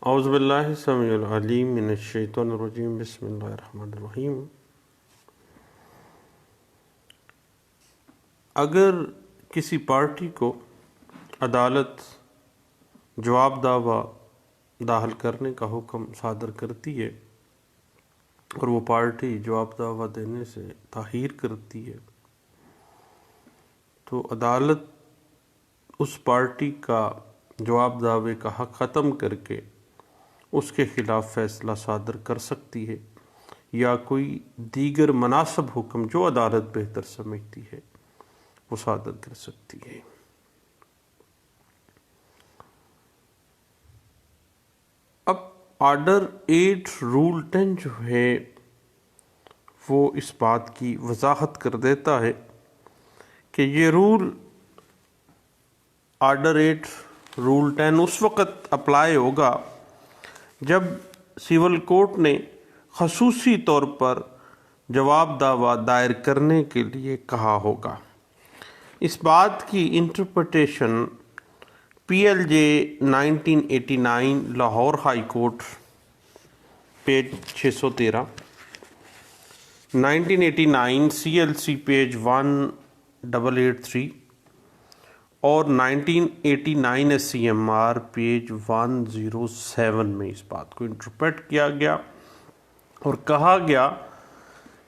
औज़ुबिल्लाहि समीउल अलीम मिनश्शैतानिर्रजीम बिस्मिल्लाहिर्रहमानिर्रहीम। अगर किसी पार्टी को अदालत जवाब दावा दाखिल करने का हुक्म सादर करती है और वो पार्टी जवाब दावा देने से ताख़ीर करती है, तो अदालत उस पार्टी का जवाब दावे का हक़ ख़त्म करके उसके ख़िलाफ़ फ़ैसला सादर कर सकती है या कोई दीगर मुनासिब हुक्म जो अदालत बेहतर समझती है वो सादर कर सकती है। अब आर्डर 8 रूल 10 जो है वो इस बात की वजाहत कर देता है कि ये रूल आर्डर 8 रूल 10 उस वक़्त अप्लाई होगा जब सिविल कोर्ट ने ख़ुसूसी तौर पर जवाब दावा दायर करने के लिए कहा होगा। इस बात की interpretation PLJ 1989 Lahore high court page 613, 1989 CLC page 1883 और 1989 SCMR पेज 107 में इस बात को इंटरप्रेट किया गया और कहा गया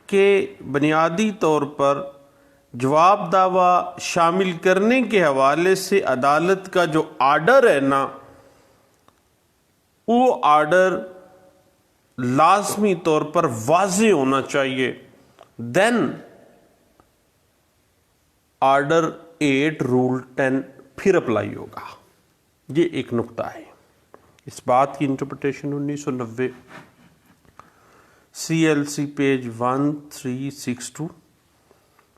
कि बुनियादी तौर पर जवाब दावा शामिल करने के हवाले से अदालत का जो आर्डर है ना, वो आर्डर लाजमी तौर पर वाज़ेह होना चाहिए। देन आर्डर 8 रूल 10 फिर अप्लाई होगा। ये एक नुक्ता है। इस बात की interpretation 1990 CLC page 1362,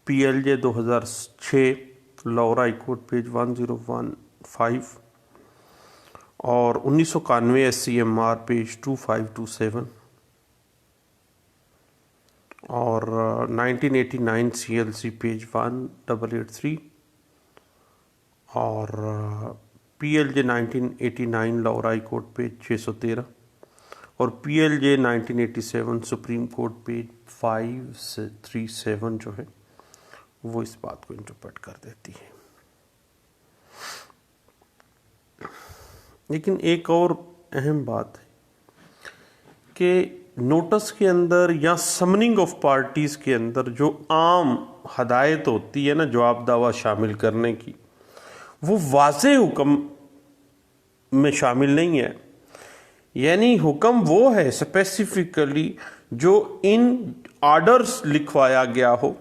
PLJ 2006 Lahore high court page 1015 और 1991 SCMR पेज 2527 और 1989 CLC पेज 1883 और PLJ 1989 Lahore high court page 613 और PLJ 1987 सुप्रीम कोर्ट पेज 537 जो है वो इस बात को इंटरप्रेट कर देती है। लेकिन एक और अहम बात है कि नोटिस के अंदर या समनिंग ऑफ पार्टीज़ के अंदर जो आम हदायत होती है ना जवाब दावा शामिल करने की, वो वाज़ेह हुक्म में शामिल नहीं है। यानी हुक्म वो है स्पेसिफिकली जो इन आर्डर्स लिखवाया गया हो,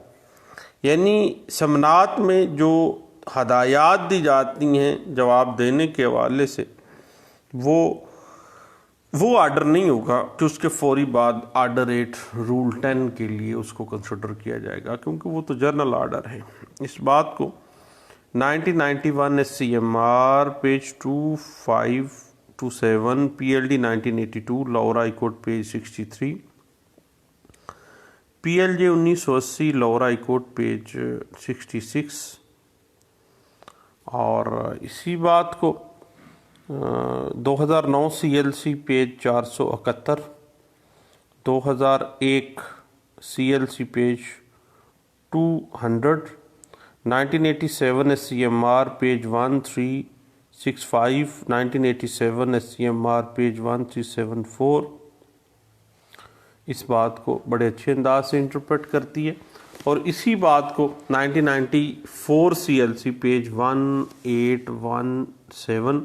यानी समनात में जो हदायत दी जाती हैं जवाब देने के हवाले से वो आर्डर नहीं होगा कि उसके फौरी बाद आर्डर 8 रूल 10 के लिए उसको कंसिडर किया जाएगा, क्योंकि वो तो जनरल आर्डर है। इस बात को 1991 SCMR page 2527, PLD 1982 Lahore high court page 63, PLJ 1980 Lahore high court page 66 और इसी बात को 2009 CLC page 471, 2001 CLC page 200, 1987 SCMR page 1365, 1987 SCMR page 1374 इस बात को बड़े अच्छे अंदाज से इंटरप्रेट करती है। और इसी बात को 1994 CLC पेज 1817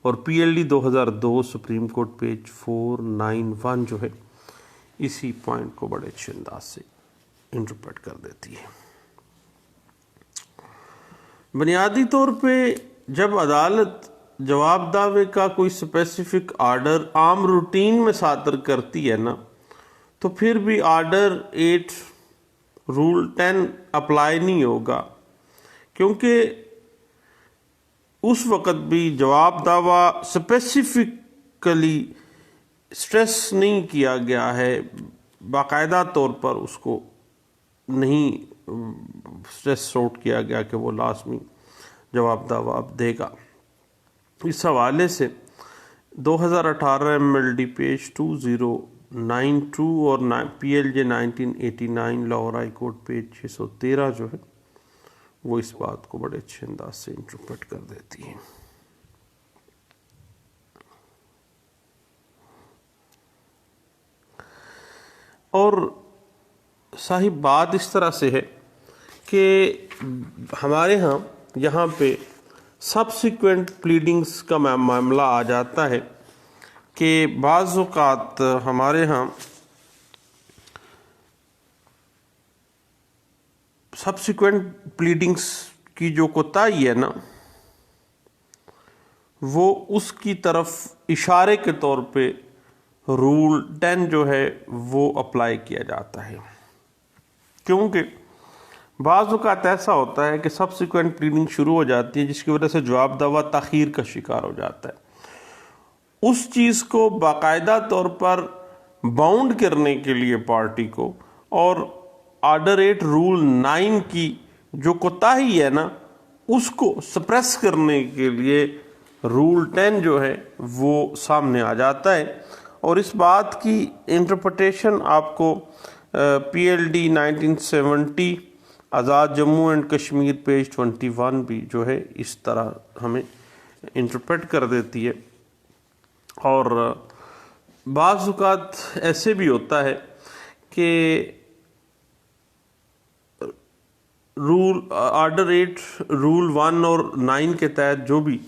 और PLD 2002 सुप्रीम कोर्ट पेज 491 जो है इसी पॉइंट को बड़े अच्छे अंदाज से इंटरप्रेट कर देती है। बुनियादी तौर पे जब अदालत जवाब दावे का कोई स्पेसिफिक आर्डर आम रूटीन में सादर करती है ना, तो फिर भी आर्डर 8 रूल 10 अप्लाई नहीं होगा, क्योंकि उस वक़्त भी जवाब दावा स्पेसिफिकली स्ट्रेस नहीं किया गया है, बाकायदा तौर पर उसको नहीं स्ट्रेस सॉर्ट किया गया कि वो लाजमी जवाब दावा देगा। इस हवाले से 2018 MLD पेज 2092 और PLJ 1989 Lahore high court page 613 जो है वो इस बात को बड़े अच्छे अंदाज से इंटरप्रेट कर देती है। और साहिब बात इस तरह से है कि हमारे यहाँ पे सब्सिक्वेंट प्लीडिंग्स का मामला आ जाता है कि बाज़ औक़ात हमारे यहाँ सब्सिक्वेंट प्लीडिंग्स की जो कोताही है ना, वो उसकी तरफ इशारे के तौर पे रूल 10 जो है वो अप्लाई किया जाता है, क्योंकि बाज़ औक़ात ऐसा होता है कि सब्सिक्वेंट प्लीडिंग शुरू हो जाती है जिसकी वजह से जवाब दावा ताख़ीर का शिकार हो जाता है। उस चीज़ को बाकायदा तौर पर बाउंड करने के लिए पार्टी को और ऑर्डर 8 रूल 9 की जो कोताही है ना, उसको सप्रेस करने के लिए रूल 10 जो है वो सामने आ जाता है। और इस बात की इंटरप्रिटेशन आपको PLD 1970 Azad Jammu and Kashmir page 21 भी जो है इस तरह हमें इंटरप्रेट कर देती है। और बाज़ औक़ात ऐसे भी होता है कि ऑर्डर 8 रूल 1 और 9 के तहत जो भी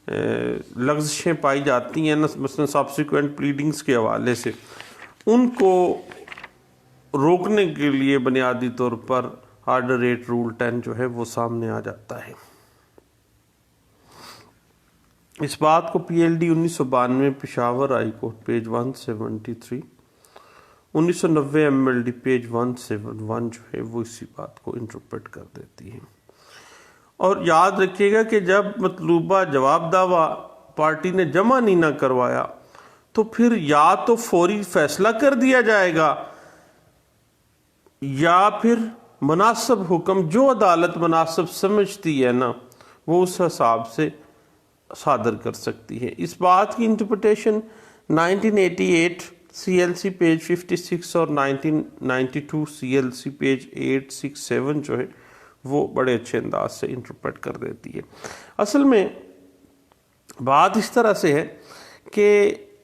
लफ्ज़ें पाई जाती हैं ना, मसलन सब्सिक्वेंट प्लीडिंग्स के हवाले से, उनको रोकने के लिए बुनियादी तौर पर ऑर्डर 8 रूल 10 जो है वो सामने आ जाता है। इस बात को PLD 1992 Peshawar high court page 173, 1990 MLD page 171 जो है वो इसी बात को इंटरप्रेट कर देती है। और याद रखिएगा कि जब मतलूबा जवाब दावा पार्टी ने जमा नहीं ना करवाया तो फिर या तो फौरी फैसला कर दिया जाएगा या फिर मुनासिब हुक्म जो अदालत मुनासिब समझती है ना, वो उस हिसाब से सादर कर सकती है। इस बात की इंटरप्रिटेशन 1988 CLC पेज 56 और 1992 CLC पेज 867 जो है वो बड़े अच्छे अंदाज से इंटरप्रेट कर देती है। असल में बात इस तरह से है कि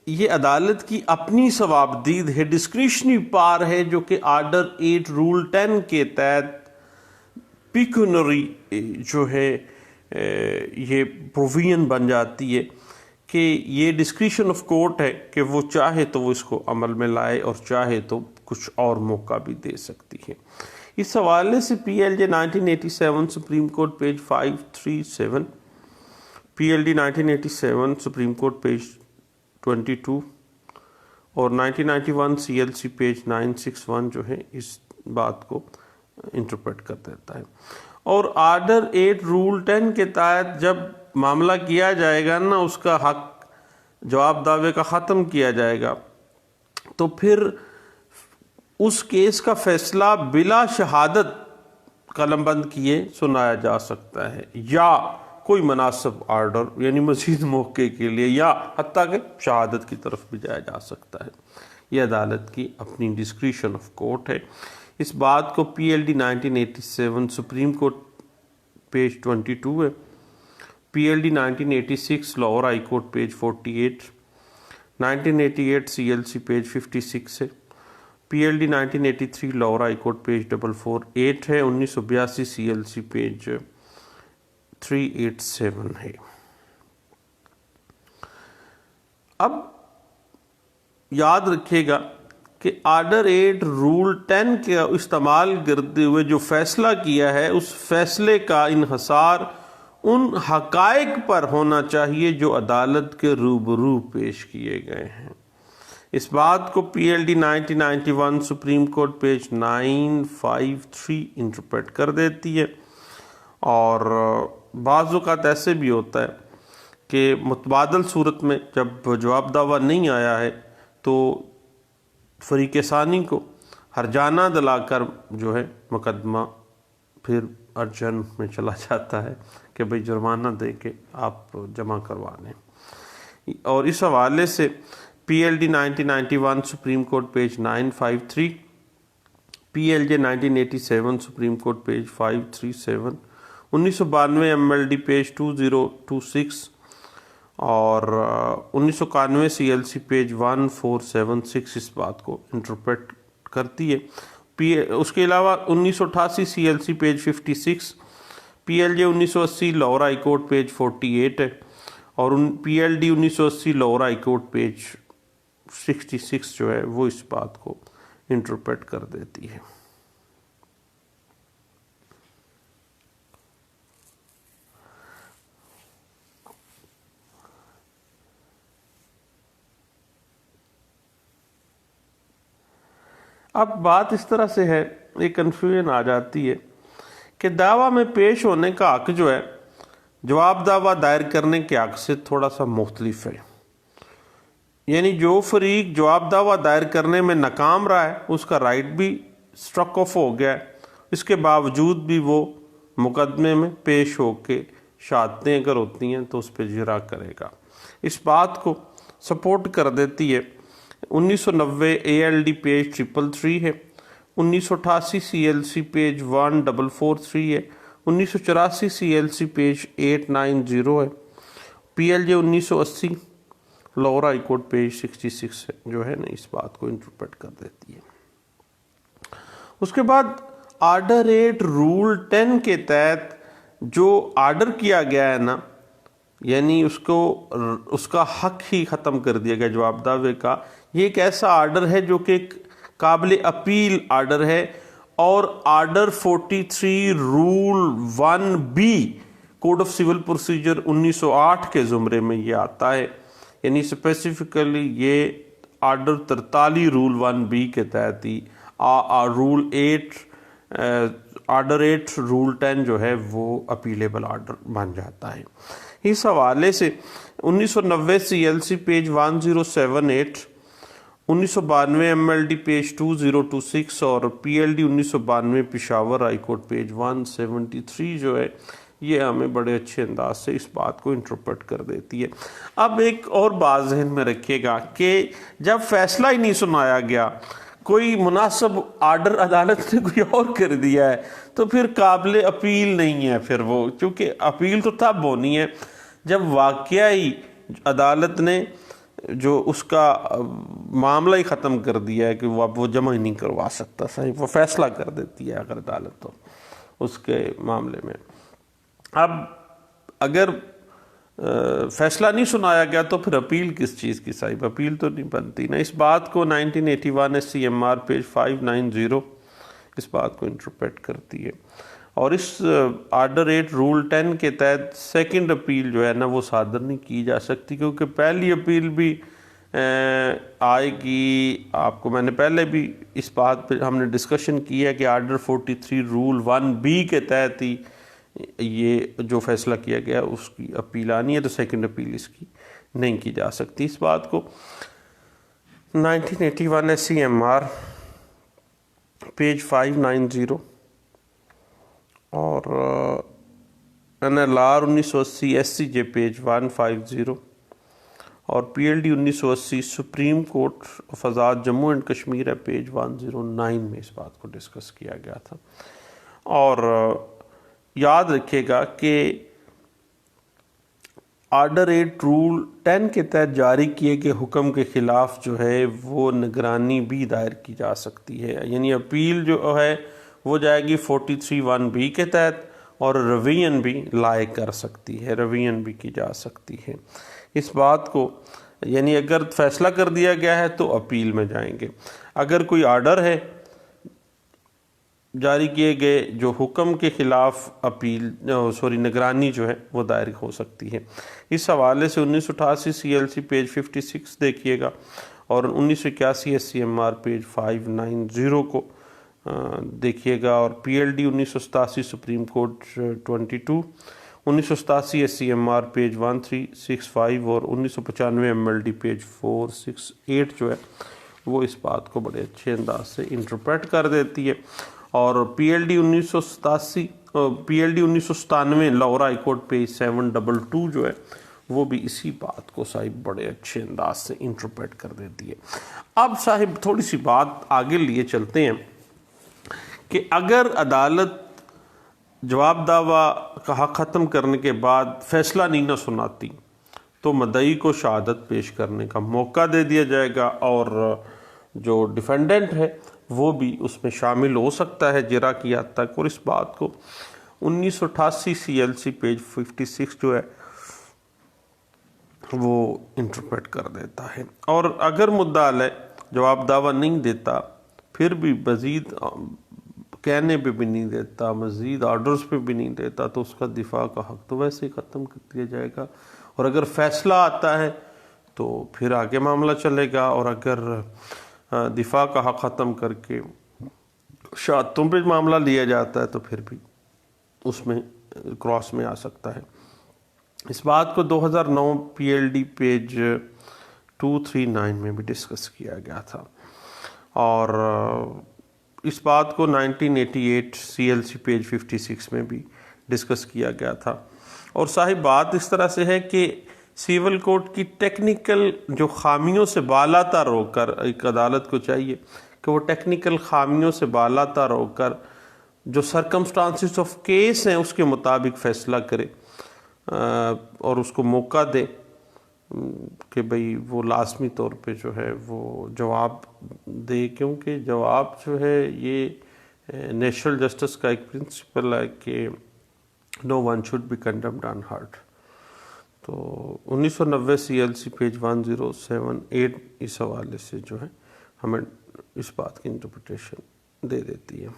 ये अदालत की अपनी सवाबदीद है, डिस्क्रिशनरी पार है, जो कि ऑर्डर 8 रूल 10 के तहत पिक्यूनरी जो है ये प्रोविजन बन जाती है कि ये डिस्क्रिशन ऑफ कोर्ट है कि वो चाहे तो वो इसको अमल में लाए और चाहे तो कुछ और मौका भी दे सकती है। इस हवाले से PLJ 1987 supreme court page 537, PLD 1987 supreme court page 22 और 1991 CLC पेज 961 जो है इस बात को इंटरप्रेट कर देता है। और ऑर्डर 8 रूल 10 के तहत जब मामला किया जाएगा ना, उसका हक जवाब दावे का ख़त्म किया जाएगा, तो फिर उस केस का फैसला बिला शहादत कलमबंद किए सुनाया जा सकता है या कोई मुनासिब ऑर्डर यानी मज़ीद मौके के लिए या हत्ता के शहादत की तरफ भी जाया जा सकता है। यह अदालत की अपनी डिस्क्रिशन ऑफ कोर्ट है। इस बात को PLD 1987 सुप्रीम कोर्ट पेज 22 है, PLD 1986 Lahore high court page 48, 1988 CLC page 56 है, PLD 1983 Lahore high court page 448 है, 1982 CLC पेज 387 है। अब याद रखिएगा कि ऑर्डर 8 रूल 10 का इस्तेमाल करते हुए जो फैसला किया है, उस फैसले का इन्हसार उन हकायक पर होना चाहिए जो अदालत के रूबरू पेश किए गए हैं। इस बात को PLD 1991 supreme court page 953 interpret कर देती है। और बाज़ औक़ात ऐसे भी होता है कि मुतबादल सूरत में जब जवाब दावा नहीं आया है तो फ़रीक़ सानी को हरजाना दिलाकर जो है मुकदमा फिर अर्जन में चला जाता है कि भाई जुर्माना दे के आप जमा करवा लें। और इस हवाले से PLD 1991 supreme court page 953, PLJ 1987 supreme court page 537, 1992 MLD page 2026 और 1991 CLC पेज 1476 इस बात को इंटरप्रेट करती है। उसके अलावा 1988 CLC page 56, PLJ 1980 Lahore high court page 48 है और PLD 1980 Lahore high court page 66 जो है वो इस बात को इंटरप्रेट कर देती है। अब बात इस तरह से है, एक कन्फ्यूजन आ जाती है कि दावा में पेश होने का हक जो है जवाब दावा दायर करने के हक से थोड़ा सा मुख्तलिफ है। यानी जो फरीक जवाब दावा दायर करने में नाकाम रहा है उसका राइट भी स्ट्रक ऑफ हो गया है, इसके बावजूद भी वो मुकदमे में पेश होके शहादतें अगर होती हैं तो उस पर जिरा करेगा। इस बात को सपोर्ट कर देती है 1990 ALD पेज 333 है, 1988 CLC पेज 1443 है, 1984 CLC पेज 890 है, PLJ 1980 Lahore high court page 66 है जो है ना इस बात को इंटरप्रेट कर देती है। उसके बाद ऑर्डर 8 रूल 10 के तहत जो ऑर्डर किया गया है ना, यानी उसका हक ही ख़त्म कर दिया गया जवाब दावे का। ये एक ऐसा ऑर्डर है जो कि काबिल अपील ऑर्डर है और order 43 rule 1B code of civil procedure 1908 के ज़ुमरे में ये आता है। यानी स्पेसिफिकली ये ऑर्डर 43 रूल 1B के तहत ही रूल 8 ऑर्डर 8 रूल 10 जो है वो अपीलेबल ऑर्डर बन जाता है। इस हवाले से 1990 CLC पेज 1078, 1992 MLD पेज 2026 और PLD 1992 Peshawar high court page 173 जो है ये हमें बड़े अच्छे अंदाज से इस बात को इंटरप्रेट कर देती है। अब एक और बात ज़हन में रखिएगा कि जब फैसला ही नहीं सुनाया गया, कोई मुनासिब ऑर्डर अदालत ने कोई और कर दिया है तो फिर काबिल अपील नहीं है फिर वो, क्योंकि अपील तो तब होनी है जब वाकया ही अदालत ने जो उसका मामला ही ख़त्म कर दिया है कि वो अब वो जमा ही नहीं करवा सकता, सही वो फैसला कर देती है अगर अदालत तो उसके मामले में। अब अगर फैसला नहीं सुनाया गया तो फिर अपील किस चीज़ की, साहिब अपील तो नहीं बनती ना। इस बात को 1981 SCMR पेज 590 इस बात को इंटरप्रेट करती है और इस ऑर्डर 8 रूल 10 के तहत सेकंड अपील जो है ना वो सादर नहीं की जा सकती, क्योंकि पहली अपील भी आएगी। आपको मैंने पहले भी इस बात पे हमने डिस्कशन किया है कि ऑर्डर 43 रूल 1B के तहत ही ये जो फैसला किया गया उसकी अपील आनी है, तो सेकंड अपील इसकी नहीं की जा सकती। इस बात को 1981 SCMR पेज 590 और NLR 1980 SCJ पेज 150 और PLD 1980 supreme court of Azad Jammu and Kashmir है पेज 109 में इस बात को डिस्कस किया गया था। और याद रखिएगा कि ऑर्डर 8 रूल 10 के तहत जारी किए गए हुक्म के ख़िलाफ़ जो है वो निगरानी भी दायर की जा सकती है, यानी अपील जो है वो जाएगी 43 1B के तहत और रिवीजन भी लाए कर सकती है, रिवीजन भी की जा सकती है। इस बात को यानी अगर फैसला कर दिया गया है तो अपील में जाएंगे, अगर कोई ऑर्डर है जारी किए गए जो हुक्म के ख़िलाफ़ अपील निगरानी जो है वो दायर हो सकती है। इस हवाले से 1988 CLC पेज 56 देखिएगा और 1981 SCMR पेज 590 को देखिएगा और PLD 1987 supreme court 22, 1987 SCMR page 1365 और 1995 MLD पेज 468 जो है वो इस बात को बड़े अच्छे अंदाज से इंटरप्रेट कर देती है। और PLD 1997 Lahore high court page 722 जो है वो भी इसी बात को साहिब बड़े अच्छे अंदाज से इंटरप्रेट कर देती है। अब साहिब थोड़ी सी बात आगे लिए चलते हैं कि अगर अदालत जवाब दावा का हक ख़त्म करने के बाद फैसला नहीं ना सुनाती तो मदई को शहादत पेश करने का मौका दे दिया जाएगा और जो डिफेंडेंट है वो भी उसमें शामिल हो सकता है जिरा की हद तक। और इस बात को 1988 CLC पेज 56 जो है वो इंटरप्रेट कर देता है। और अगर मुद्दा अलय जवाब दावा नहीं देता, फिर भी मज़ीद कहने पे भी नहीं देता, मज़ीद ऑर्डर्स पे भी नहीं देता, तो उसका दिफा का हक तो वैसे ही ख़त्म कर दिया जाएगा। और अगर फैसला आता है तो फिर आगे मामला चलेगा। और अगर दिफा का हक ख़त्म करके शहादतों पे मामला लिया जाता है तो फिर भी उसमें क्रॉस में आ सकता है। इस बात को 2009 PLD पेज 239 में भी डिस्कस किया गया था। और इस बात को 1988 CLC पेज 56 में भी डिस्कस किया गया था। और साहिब बात इस तरह से है कि सिविल कोर्ट की टेक्निकल जो खामियों से बालातर होकर एक अदालत को चाहिए कि वो टेक्निकल खामियों से बालातर होकर जो सरकमस्टांसिस ऑफ केस हैं उसके मुताबिक फ़ैसला करे और उसको मौका दे कि भाई वो लाजमी तौर पे जो है वो जवाब दे, क्योंकि जवाब जो है ये नेचुरल जस्टिस का एक प्रिंसिपल है कि no one should be condemned unheard. तो 1990 CLC पेज 1078 इस हवाले से जो है हमें इस बात की इंटरप्रिटेशन दे देती है।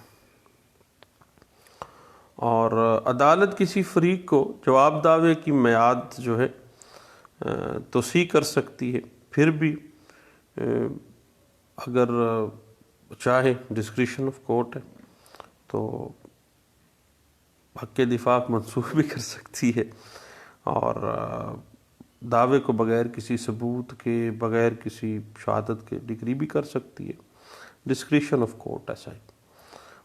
और अदालत किसी फरीक को जवाब दावे की मियाद जो है तोसी कर सकती है, फिर भी अगर चाहे डिस्क्रिशन ऑफ कोर्ट है तो हक़ दिफा मंसूख भी कर सकती है और दावे को बग़ैर किसी सबूत के, बग़ैर किसी शहादत के डिग्री भी कर सकती है। डिस्क्रिशन ऑफ कोर्ट ऐसा ही।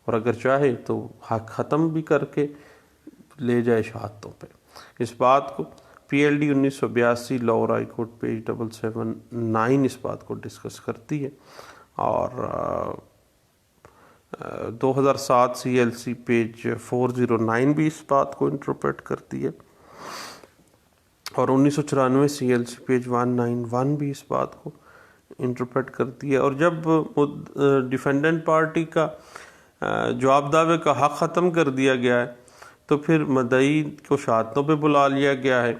और अगर चाहे तो हक ख़त्म भी करके ले जाए शहादतों पे। इस बात को PLD 1982 Lahore high court page 779 इस बात को डिस्कस करती है। और 2007 CLC पेज 409 भी इस बात को इंटरप्रेट करती है। और 1994 CLC पेज 191 भी इस बात को इंटरप्रेट करती है। और जब डिफेंडेंट पार्टी का जवाब दावे का हक ख़त्म कर दिया गया है तो फिर मदई को शहादतों पे बुला लिया गया है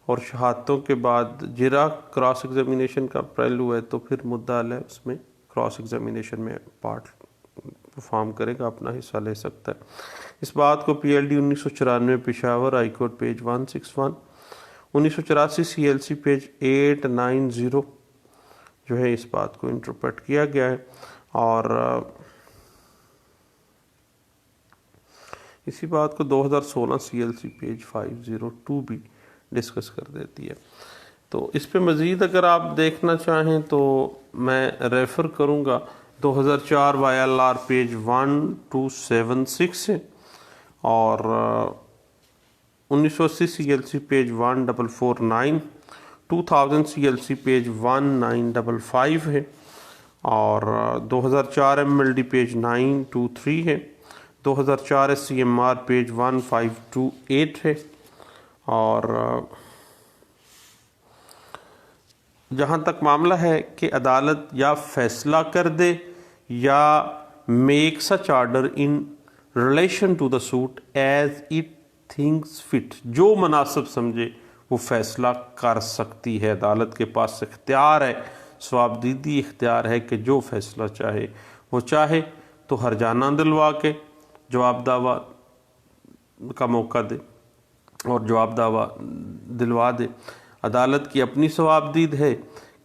और शहादतों के बाद जिरा क्रॉस एग्जामिनेशन का पहलू है तो फिर मुद्दा अलय उसमें क्रॉस एग्जामिनेशन में पार्ट परफॉर्म करेगा, अपना हिस्सा ले सकता है। इस बात को PLD 1994 Peshawar high court page 161, 1984 CLC page 890 जो है इस बात को इंटरप्रेट किया गया है। और इसी बात को 2016 CLC पेज 502 भी डिस्कस कर देती है। तो इस पे मज़ीद अगर आप देखना चाहें तो मैं रेफ़र करूँगा 2004 YLR पेज 1276 से और 1980 CLC पेज 1449, 2000 CLC पेज 1955 है और 2004 MLD पेज 923 है, 2004 SCMR पेज 1528 है। और जहाँ तक मामला है कि अदालत या फैसला कर दे या make such order in relation to the suit as it thinks fit, जो मुनासिब समझे वो फैसला कर सकती है। अदालत के पास इख्तियार है, सवाबदीदी इख्तियार है कि जो फैसला चाहे वो चाहे तो हरजाना दिलवा के जवाब दावा का मौका दे और जवाब दावा दिलवा दे। अदालत की अपनी सवाबदीद है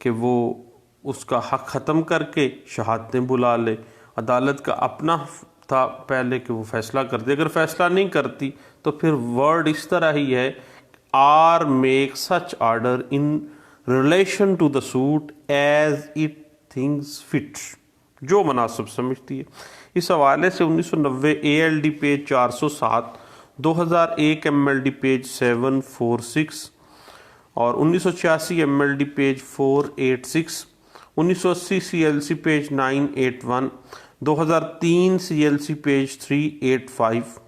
कि वो उसका हक ख़त्म करके शहादतें बुला ले। अदालत का अपना था पहले कि वो फैसला कर दे। अगर फैसला नहीं करती तो फिर वर्ड इस तरह ही है, or make such order in relation to the suit as it thinks fit, जो मुनासिब समझती है। इस हवाले से 1990 ALD पेज 407, 2001 MLD पेज 746 और 1986 MLD page 486, 1980 CLC page 981, 2003 CLC page 385,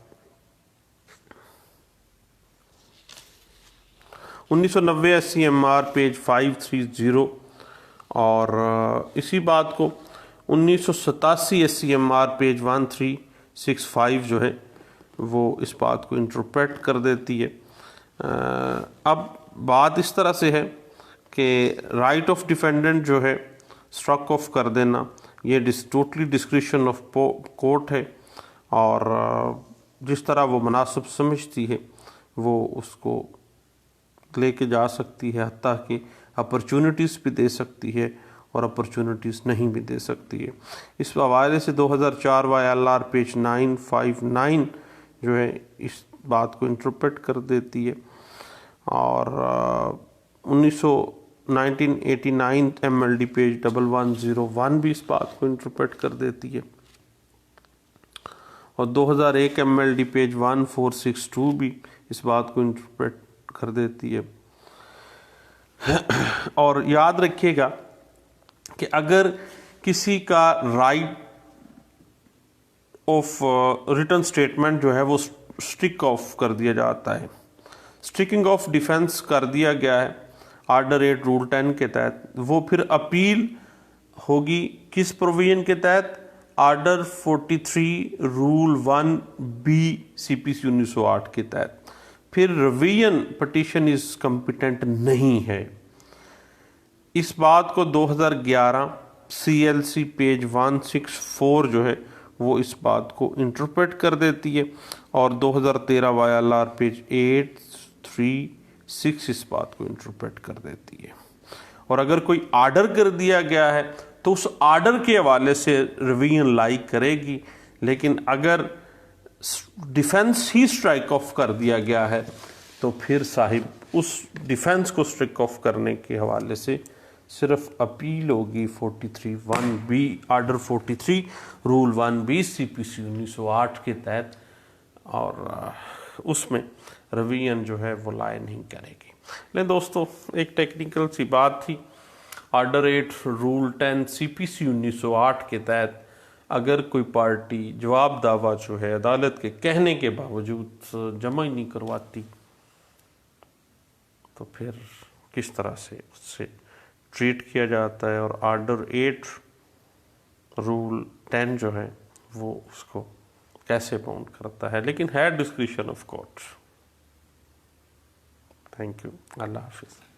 1990 SCMR page 530 और इसी बात को 1987 SCMR पेज 1365 जो है वो इस बात को इंटरप्रेट कर देती है। अब बात इस तरह से है कि राइट ऑफ डिफेंडेंट जो है स्ट्रक ऑफ कर देना ये टोटली डिस्क्रिशन ऑफ कोर्ट है और जिस तरह वो मुनासिब समझती है वो उसको लेके जा सकती है, हत्ता कि अपॉर्चुनिटीज़ भी दे सकती है और अपॉर्चुनिटीज़ नहीं भी दे सकती है। इस हवाले से 2004 YLR पेज 959 जो है इस बात को इंटरप्रेट कर देती है और 1989 MLD पेज 1101 भी इस बात को इंटरप्रेट कर देती है और 2001 MLD पेज 1462 भी इस बात को इंटरप्रेट कर देती है। और याद रखिएगा कि अगर किसी का राइट ऑफ रिटन स्टेटमेंट जो है वो स्ट्रिक ऑफ कर दिया जाता है, स्ट्रिकिंग ऑफ डिफेंस कर दिया गया है ऑर्डर 8 रूल 10 के तहत, वो फिर अपील होगी किस प्रोविजन के तहत? ऑर्डर 43 रूल 1B CPC 1908 के तहत। फिर रिवीजन पिटीशन इज कॉम्पिटेंट नहीं है। इस बात को 2011 CLC पेज 164 जो है वो इस बात को इंटरप्रेट कर देती है और 2013 YLR पेज 836 इस बात को इंटरप्रेट कर देती है। और अगर कोई आर्डर कर दिया गया है तो उस आर्डर के हवाले से रिवीजन लाई करेगी, लेकिन अगर डिफेंस ही स्ट्राइक ऑफ कर दिया गया है तो फिर साहिब उस डिफेंस को स्ट्राइक ऑफ करने के हवाले से सिर्फ अपील होगी 43 1B order 43 rule 1B CPC 1908 के तहत और उसमें रिवीजन जो है वो लाए नहीं करेगी। लेकिन दोस्तों एक टेक्निकल सी बात थी, ऑर्डर 8 रूल 10 CPC 1908 के तहत अगर कोई पार्टी जवाब दावा जो है अदालत के कहने के बावजूद जमा ही नहीं करवाती तो फिर किस तरह से उससे ट्रीट किया जाता है और ऑर्डर 8 रूल 10 जो है वो उसको कैसे बाउंड करता है, लेकिन है discretion of court. Thank you, अल्लाह हाफिज़।